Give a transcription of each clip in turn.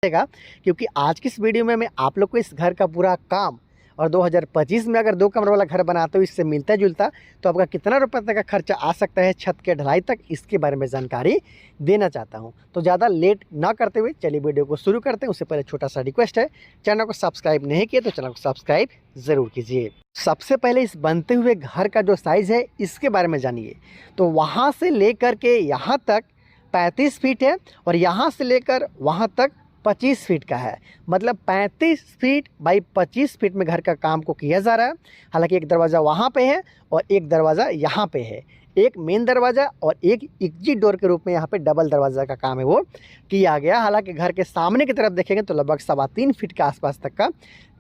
क्योंकि आज की इस वीडियो में मैं आप लोग को इस घर का पूरा काम और 2025 में अगर 2 कमरे वाला घर बनाते हो इससे मिलता जुलता तो आपका कितना रुपये तक का खर्चा आ सकता है छत के ढलाई तक, इसके बारे में जानकारी देना चाहता हूं। तो ज़्यादा लेट ना करते हुए चलिए वीडियो को शुरू करते हैं। उससे पहले छोटा सा रिक्वेस्ट है, चैनल को सब्सक्राइब नहीं किया तो चैनल को सब्सक्राइब ज़रूर कीजिए। सबसे पहले इस बनते हुए घर का जो साइज़ है इसके बारे में जानिए। तो वहाँ से लेकर के यहाँ तक 35 फीट है और यहाँ से लेकर वहाँ तक 25 फीट का है। मतलब 35 फीट बाई 25 फीट में घर का काम को किया जा रहा है। हालांकि एक दरवाज़ा वहाँ पे है और एक दरवाज़ा यहाँ पे है। एक मेन दरवाज़ा और एक एग्जिट डोर के रूप में यहाँ पे डबल दरवाज़ा का काम है वो किया गया। हालांकि घर के सामने की तरफ देखेंगे तो लगभग 3.25 फीट के आसपास तक का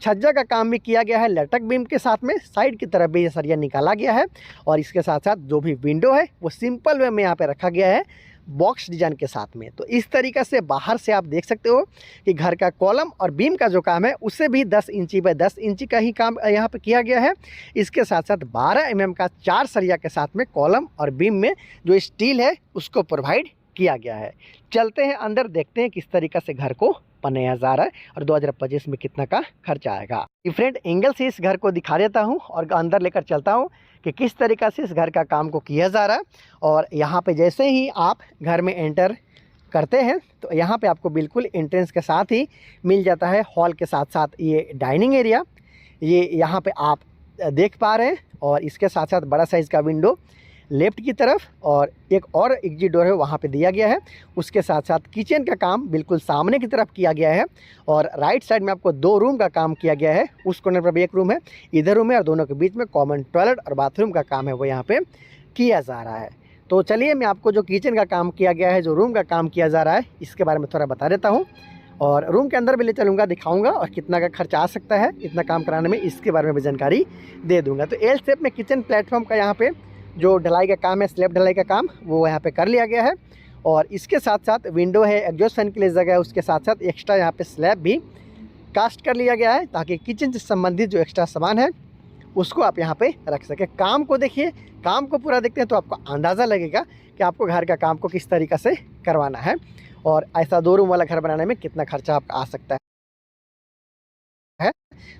छज्जा का काम भी किया गया है। लटक बीम के साथ में साइड की तरफ भी ये सरिया निकाला गया है और इसके साथ साथ जो भी विंडो है वो सिंपल वे में यहाँ पे रखा गया है बॉक्स डिजाइन के साथ में। तो इस तरीक़े से बाहर से आप देख सकते हो कि घर का कॉलम और बीम का जो काम है उससे भी 10 इंची बाय 10 इंची का ही काम यहाँ पे किया गया है। इसके साथ साथ 12 mm का 4 सरिया के साथ में कॉलम और बीम में जो स्टील है उसको प्रोवाइड किया गया है। चलते हैं अंदर, देखते हैं किस तरीक़े से घर को बनाया जा रहा है और 2025 में कितना का खर्चा आएगा। डिफरेंट एंगल से इस घर को दिखा देता हूँ और अंदर लेकर चलता हूँ कि किस तरीक़ा से इस घर का काम को किया जा रहा है। और यहाँ पे जैसे ही आप घर में एंटर करते हैं तो यहाँ पे आपको बिल्कुल एंट्रेंस के साथ ही मिल जाता है हॉल के साथ साथ ये डाइनिंग एरिया, ये यहाँ पे आप देख पा रहे हैं। और इसके साथ साथ बड़ा साइज़ का विंडो लेफ़्ट की तरफ और एक और एग्जिट डोर है वहाँ पे दिया गया है। उसके साथ साथ किचन का काम बिल्कुल सामने की तरफ किया गया है और राइट साइड में आपको 2 रूम का काम किया गया है। उस कॉर्नर पर भी एक रूम है, इधर रूम है और दोनों के बीच में कॉमन टॉयलेट और बाथरूम का काम है वो यहाँ पे किया जा रहा है। तो चलिए मैं आपको जो किचन का काम किया गया है, जो रूम का काम किया जा रहा है, इसके बारे में थोड़ा बता देता हूँ और रूम के अंदर भी ले चलूँगा, दिखाऊँगा और कितना का खर्चा आ सकता है इतना काम कराने में, इसके बारे में भी जानकारी दे दूँगा। तो एल शेप में किचन प्लेटफॉर्म का यहाँ पे जो ढलाई का काम है, स्लैब ढलाई का काम, वो यहाँ पे कर लिया गया है। और इसके साथ साथ विंडो है, एग्जॉस्ट फैन के लिए जगह है, उसके साथ साथ एक्स्ट्रा यहाँ पे स्लैब भी कास्ट कर लिया गया है ताकि किचन से संबंधित जो एक्स्ट्रा सामान है उसको आप यहाँ पे रख सकें। काम को देखिए, काम को पूरा देखते हैं तो आपको अंदाज़ा लगेगा कि आपको घर का काम को किस तरीक़े से करवाना है और ऐसा 2 रूम वाला घर बनाने में कितना खर्चा आपका आ सकता है।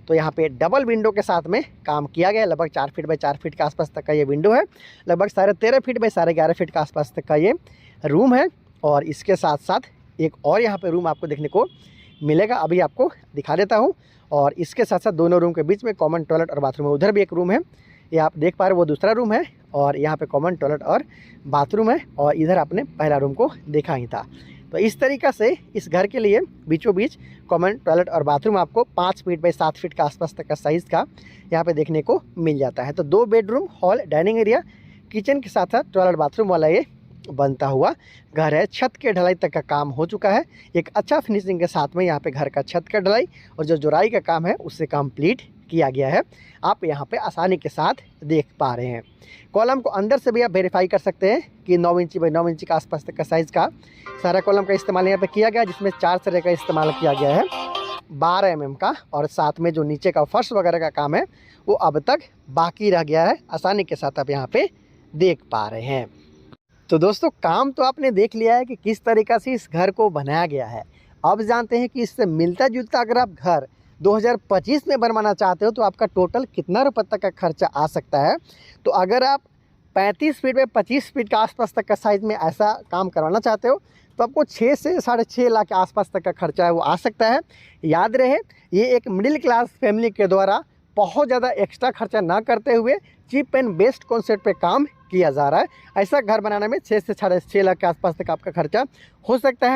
तो यहाँ पे डबल विंडो के साथ में काम किया गया है। लगभग 4 फीट बाय 4 फीट के आसपास तक का ये विंडो है। लगभग 13.5 फीट बाय 11.5 फीट के आसपास तक का ये रूम है। और इसके साथ साथ एक और यहाँ पे रूम आपको देखने को मिलेगा, अभी आपको दिखा देता हूँ। और इसके साथ साथ दोनों रूम के बीच में कॉमन टॉयलेट और बाथरूम है। उधर भी एक रूम है, ये आप देख पा रहे हो, वो दूसरा रूम है और यहाँ पे कॉमन टॉयलेट और बाथरूम है। और इधर आपने पहला रूम को देखा ही था। तो इस तरीक़ा से इस घर के लिए बीचों बीच कॉमन टॉयलेट और बाथरूम आपको 5 फीट बाई 7 फीट के आसपास तक का साइज़ का यहाँ पे देखने को मिल जाता है। तो 2 bedroom, hall, dining area, kitchen के साथ साथ टॉयलेट बाथरूम वाला ये बनता हुआ घर है। छत के ढलाई तक का काम हो चुका है। एक अच्छा फिनिशिंग के साथ में यहाँ पे घर का छत का ढलाई और जो जुराई का काम है उससे कंप्लीट किया गया है। आप यहाँ पे आसानी के साथ देख पा रहे हैं। कॉलम को अंदर से भी आप वेरीफाई कर सकते हैं कि 9 इंची बाई 9 इंची के आसपास तक का साइज़ का सारा कॉलम का इस्तेमाल यहाँ पे किया गया है, जिसमें 4 सरिया का इस्तेमाल किया गया है 12 mm का। और साथ में जो नीचे का फर्श वगैरह का काम है वो अब तक बाकी रह गया है, आसानी के साथ आप यहाँ पे देख पा रहे हैं। तो दोस्तों काम तो आपने देख लिया है कि किस तरीक़ा से इस घर को बनाया गया है। अब जानते हैं कि इससे मिलता जुलता अगर आप घर 2025 में बनवाना चाहते हो तो आपका टोटल कितना रुपये तक का खर्चा आ सकता है। तो अगर आप 35 फीट में 25 फीट के आसपास तक का साइज़ में ऐसा काम करवाना चाहते हो तो आपको 6 से 6.5 लाख के आसपास तक का खर्चा है वो आ सकता है। याद रहे, ये एक मिडिल क्लास फैमिली के द्वारा बहुत ज़्यादा एक्स्ट्रा खर्चा ना करते हुए चीप एंड बेस्ट कॉन्सेप्ट पे काम किया जा रहा है। ऐसा घर बनाने में 6 से 6.5 लाख के आसपास तक आपका खर्चा हो सकता है।